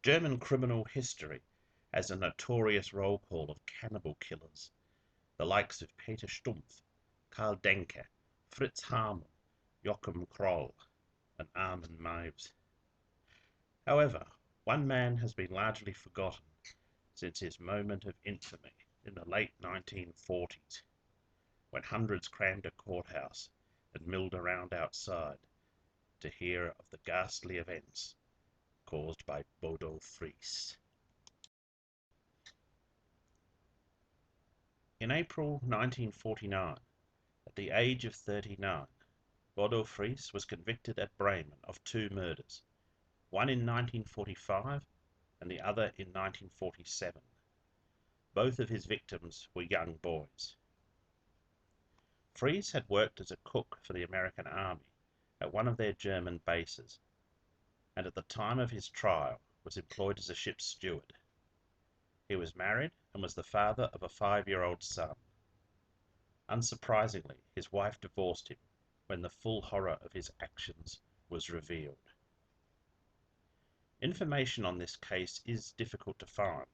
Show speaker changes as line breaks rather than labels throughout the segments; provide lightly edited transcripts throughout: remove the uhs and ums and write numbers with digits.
German criminal history has a notorious roll call of cannibal killers, the likes of Peter Stumpf, Karl Denker, Fritz Hamann, Joachim Kroll, and Armin Meiwes. However, one man has been largely forgotten since his moment of infamy in the late 1940s, when hundreds crammed a courthouse and milled around outside to hear of the ghastly events caused by Bodo Fries. In April 1949, at the age of 39, Bodo Fries was convicted at Bremen of two murders, one in 1945 and the other in 1947. Both of his victims were young boys. Fries had worked as a cook for the American Army at one of their German bases, and at the time of his trial was employed as a ship's steward. He was married and was the father of a 5-year-old son. Unsurprisingly, his wife divorced him when the full horror of his actions was revealed. Information on this case is difficult to find.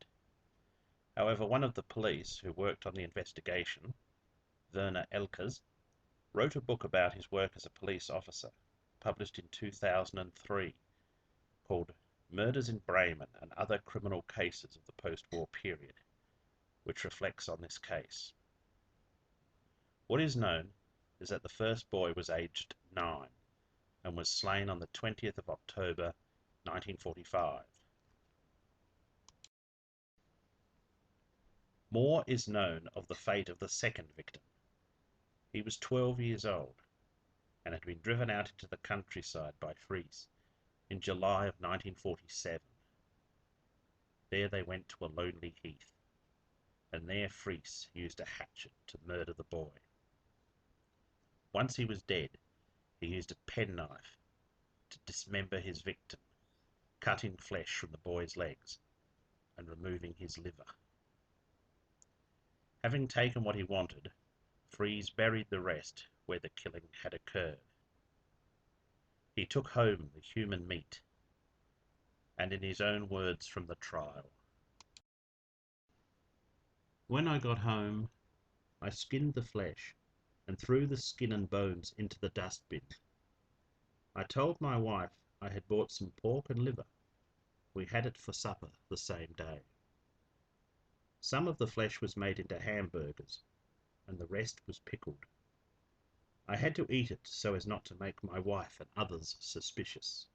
However, one of the police who worked on the investigation, Werner Elkers, wrote a book about his work as a police officer, published in 2003, called Murders in Bremen and Other Criminal Cases of the Post-War Period, which reflects on this case. What is known is that the first boy was aged 9 and was slain on the 20th of October 1945. More is known of the fate of the second victim. He was 12 years old and had been driven out into the countryside by Fries in July of 1947. There they went to a lonely heath, and there Fries used a hatchet to murder the boy. Once he was dead, he used a penknife to dismember his victim, cutting flesh from the boy's legs and removing his liver. Having taken what he wanted, Fries buried the rest where the killing had occurred. He took home the human meat, and in his own words from the trial, "When I got home, I skinned the flesh and threw the skin and bones into the dustbin. I told my wife I had bought some pork and liver. We had it for supper the same day. Some of the flesh was made into hamburgers, and the rest was pickled. I had to eat it so as not to make my wife and others suspicious."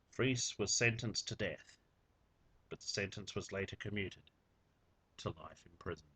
Fries was sentenced to death, but the sentence was later commuted to life in prison.